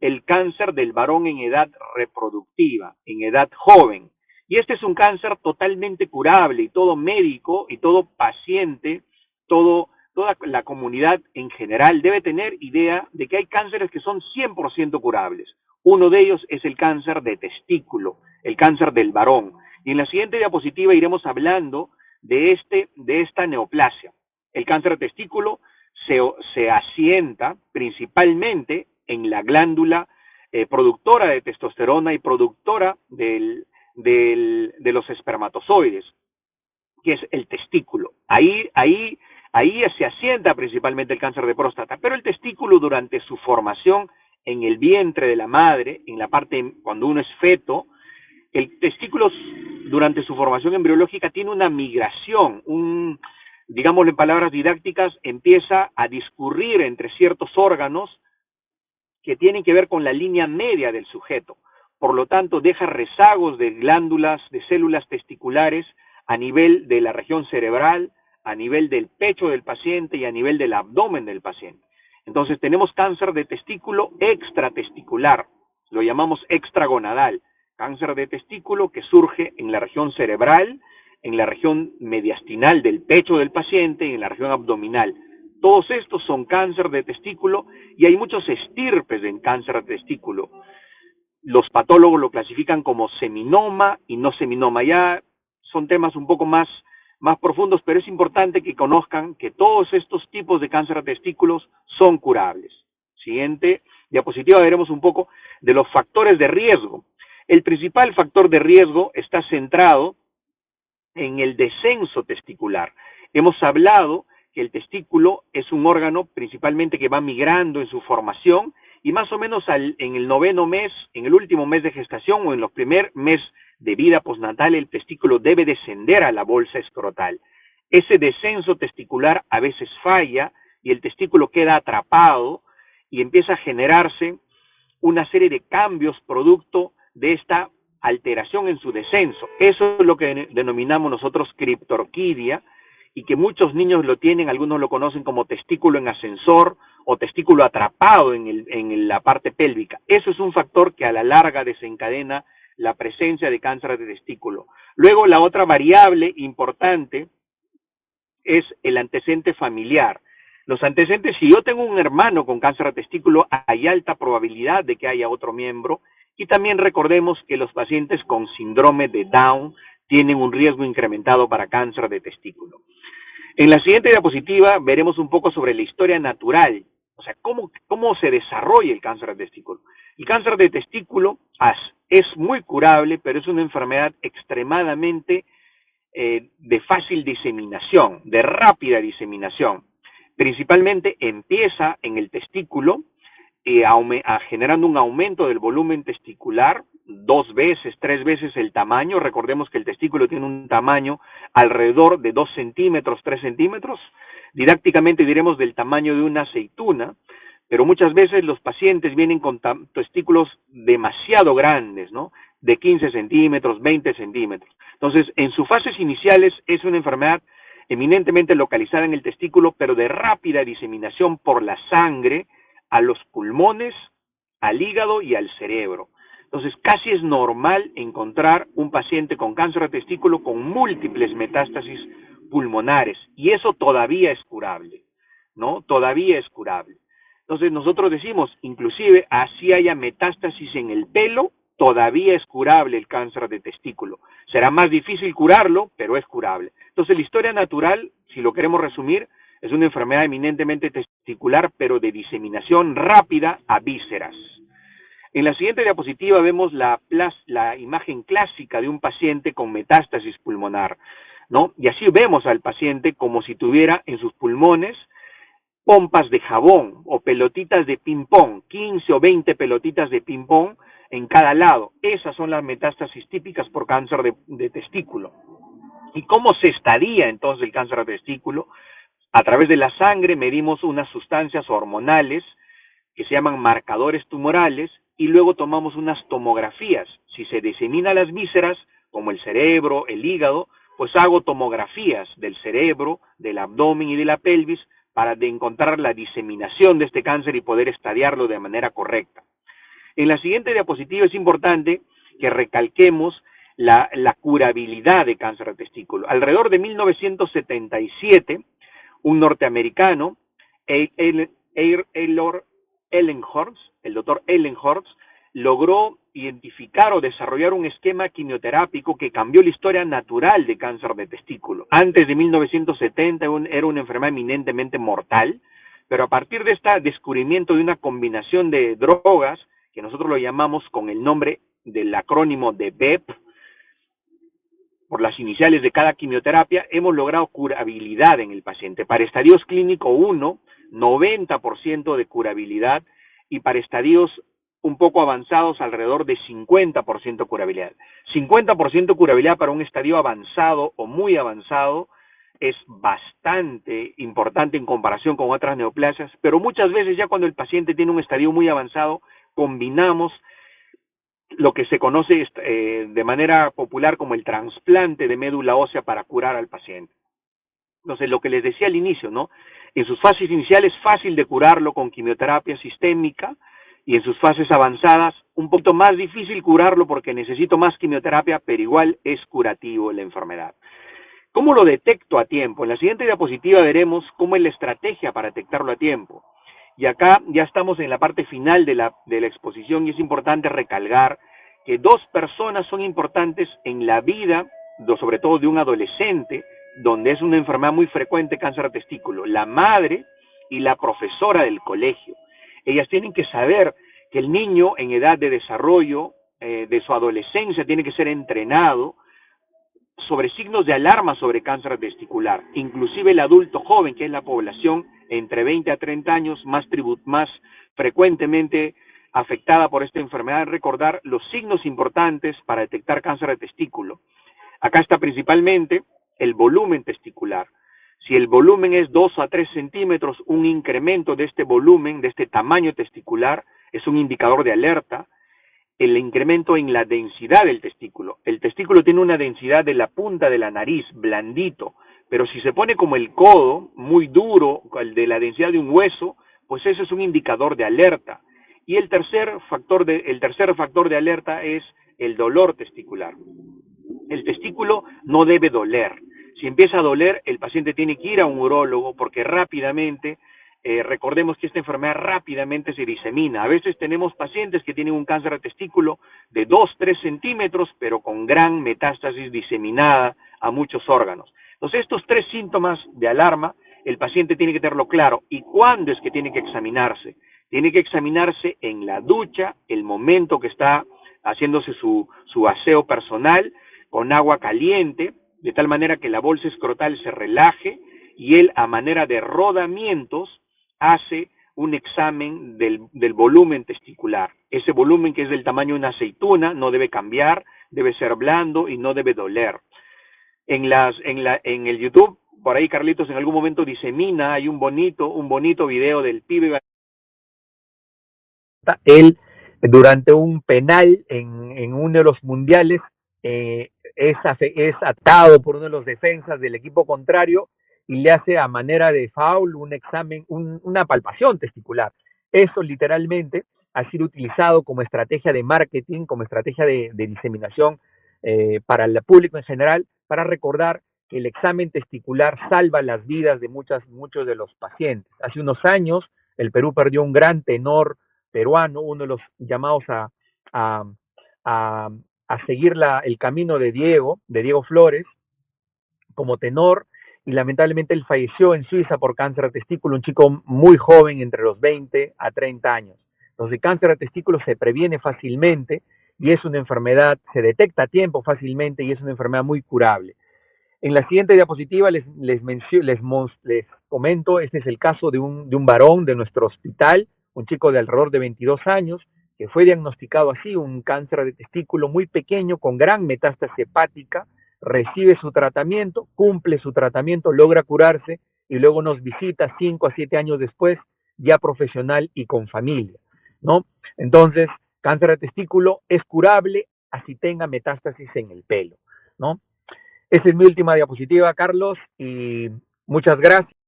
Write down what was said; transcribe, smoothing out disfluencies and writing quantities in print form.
el cáncer del varón en edad reproductiva, en edad joven. Y este es un cáncer totalmente curable y todo médico y todo paciente, toda la comunidad en general debe tener idea de que hay cánceres que son 100% curables. Uno de ellos es el cáncer de testículo, el cáncer del varón. Y en la siguiente diapositiva iremos hablando de esta neoplasia. El cáncer de testículo se asienta principalmente en la glándula productora de testosterona y productora de los espermatozoides, que es el testículo. Ahí se asienta principalmente el cáncer de próstata, pero el testículo durante su formación en el vientre de la madre, en la parte cuando uno es feto, el testículo durante su formación embriológica tiene una migración, digámoslo en palabras didácticas, empieza a discurrir entre ciertos órganos que tienen que ver con la línea media del sujeto. Por lo tanto, deja rezagos de glándulas, de células testiculares a nivel de la región cerebral, a nivel del pecho del paciente y a nivel del abdomen del paciente. Entonces tenemos cáncer de testículo extratesticular, lo llamamos extragonadal, cáncer de testículo que surge en la región cerebral, en la región mediastinal del pecho del paciente y en la región abdominal. Todos estos son cáncer de testículo y hay muchos estirpes en cáncer de testículo. Los patólogos lo clasifican como seminoma y no seminoma. Ya son temas un poco más profundos, pero es importante que conozcan que todos estos tipos de cáncer de testículos son curables. Siguiente diapositiva veremos un poco de los factores de riesgo. El principal factor de riesgo está centrado en el descenso testicular. Hemos hablado que el testículo es un órgano principalmente que va migrando en su formación y más o menos en el noveno mes, en el último mes de gestación o en los primeros meses de vida postnatal, el testículo debe descender a la bolsa escrotal. Ese descenso testicular a veces falla y el testículo queda atrapado y empieza a generarse una serie de cambios producto de esta alteración en su descenso. Eso es lo que denominamos nosotros criptorquidia y que muchos niños lo tienen, algunos lo conocen como testículo en ascensor o testículo atrapado en la parte pélvica. Eso es un factor que a la larga desencadena la presencia de cáncer de testículo. Luego la otra variable importante es el antecedente familiar. Los antecedentes, si yo tengo un hermano con cáncer de testículo, hay alta probabilidad de que haya otro miembro. Y también recordemos que los pacientes con síndrome de Down tienen un riesgo incrementado para cáncer de testículo. En la siguiente diapositiva veremos un poco sobre la historia natural, o sea, cómo se desarrolla el cáncer de testículo. El cáncer de testículo es muy curable, pero es una enfermedad extremadamente de fácil diseminación, de rápida diseminación. Principalmente empieza en el testículo, generando un aumento del volumen testicular, 2 veces, 3 veces el tamaño. Recordemos que el testículo tiene un tamaño alrededor de 2 centímetros, 3 centímetros. Didácticamente diremos del tamaño de una aceituna, pero muchas veces los pacientes vienen con testículos demasiado grandes, ¿no? De 15 centímetros, 20 centímetros. Entonces, en sus fases iniciales es una enfermedad eminentemente localizada en el testículo, pero de rápida diseminación por la sangre a los pulmones, al hígado y al cerebro. Entonces, casi es normal encontrar un paciente con cáncer de testículo con múltiples metástasis pulmonares, y eso todavía es curable, ¿no? Todavía es curable. Entonces, nosotros decimos, inclusive, así haya metástasis en el pelo, todavía es curable el cáncer de testículo. Será más difícil curarlo, pero es curable. Entonces, la historia natural, si lo queremos resumir, es una enfermedad eminentemente testicular, pero de diseminación rápida a vísceras. En la siguiente diapositiva vemos la imagen clásica de un paciente con metástasis pulmonar, ¿no? Y así vemos al paciente como si tuviera en sus pulmones pompas de jabón o pelotitas de ping-pong, 15 o 20 pelotitas de ping-pong en cada lado. Esas son las metástasis típicas por cáncer de testículo. ¿Y cómo se estadia entonces el cáncer de testículo? A través de la sangre medimos unas sustancias hormonales que se llaman marcadores tumorales y luego tomamos unas tomografías. Si se disemina las vísceras, como el cerebro, el hígado, pues hago tomografías del cerebro, del abdomen y de la pelvis para encontrar la diseminación de este cáncer y poder estadiarlo de manera correcta. En la siguiente diapositiva es importante que recalquemos la curabilidad de cáncer de testículo. Alrededor de 1977, un norteamericano, el doctor Ellenhorst, logró identificar o desarrollar un esquema quimioterápico que cambió la historia natural de cáncer de testículo. Antes de 1970 era una enfermedad eminentemente mortal, pero a partir de este descubrimiento de una combinación de drogas, que nosotros lo llamamos con el nombre del acrónimo de BEP, por las iniciales de cada quimioterapia, hemos logrado curabilidad en el paciente. Para estadios clínico 1, 90% de curabilidad, y para estadios un poco avanzados, alrededor de 50% curabilidad. 50% curabilidad para un estadio avanzado o muy avanzado es bastante importante en comparación con otras neoplasias, pero muchas veces ya cuando el paciente tiene un estadio muy avanzado, combinamos lo que se conoce de manera popular como el trasplante de médula ósea para curar al paciente. Entonces, lo que les decía al inicio, ¿no? En sus fases iniciales es fácil de curarlo con quimioterapia sistémica, y en sus fases avanzadas un poquito más difícil curarlo porque necesito más quimioterapia, pero igual es curativo la enfermedad. ¿Cómo lo detecto a tiempo? En la siguiente diapositiva veremos cómo es la estrategia para detectarlo a tiempo. Y acá ya estamos en la parte final de la exposición, y es importante recalcar que dos personas son importantes en la vida, sobre todo de un adolescente, donde es una enfermedad muy frecuente, cáncer de testículo: la madre y la profesora del colegio. Ellas tienen que saber que el niño en edad de desarrollo de su adolescencia tiene que ser entrenado sobre signos de alarma sobre cáncer testicular. Inclusive el adulto joven, que es la población entre 20 a 30 años más frecuentemente afectada por esta enfermedad, recordar los signos importantes para detectar cáncer de testículo. Acá está principalmente el volumen testicular. Si el volumen es 2 a 3 centímetros, un incremento de este volumen, de este tamaño testicular, es un indicador de alerta. El incremento en la densidad del testículo. El testículo tiene una densidad de la punta de la nariz, blandito, pero si se pone como el codo, muy duro, el de la densidad de un hueso, pues eso es un indicador de alerta. Y el tercer factor de alerta es el dolor testicular. El testículo no debe doler. Si empieza a doler, el paciente tiene que ir a un urólogo porque rápidamente, recordemos que esta enfermedad rápidamente se disemina. A veces tenemos pacientes que tienen un cáncer de testículo de 2-3 centímetros, pero con gran metástasis diseminada a muchos órganos. Entonces, estos tres síntomas de alarma, el paciente tiene que tenerlo claro. ¿Y cuándo es que tiene que examinarse? Tiene que examinarse en la ducha, el momento que está haciéndose su aseo personal, con agua caliente, de tal manera que la bolsa escrotal se relaje, y él, a manera de rodamientos, hace un examen del volumen testicular. Ese volumen, que es del tamaño de una aceituna, no debe cambiar, debe ser blando y no debe doler. En el YouTube, por ahí Carlitos en algún momento disemina, hay un bonito video del pibe. Él, durante un penal en uno de los mundiales, es atado por uno de los defensas del equipo contrario y le hace, a manera de foul, un examen, una palpación testicular. Eso literalmente ha sido utilizado como estrategia de marketing, como estrategia de diseminación para el público en general, para recordar que el examen testicular salva las vidas de muchos de los pacientes. Hace unos años el Perú perdió un gran tenor peruano, uno de los llamados a seguir el camino de Diego Flores, como tenor, y lamentablemente él falleció en Suiza por cáncer de testículo, un chico muy joven, entre los 20 a 30 años. Entonces, el cáncer de testículo se previene fácilmente y es una enfermedad, se detecta a tiempo fácilmente y es una enfermedad muy curable. En la siguiente diapositiva les comento, este es el caso de un varón de nuestro hospital, un chico de alrededor de 22 años, que fue diagnosticado así, un cáncer de testículo muy pequeño con gran metástasis hepática, recibe su tratamiento, cumple su tratamiento, logra curarse y luego nos visita 5 a 7 años después, ya profesional y con familia, ¿no? Entonces, cáncer de testículo es curable así tenga metástasis en el pelo, ¿no? Esa es mi última diapositiva, Carlos, y muchas gracias.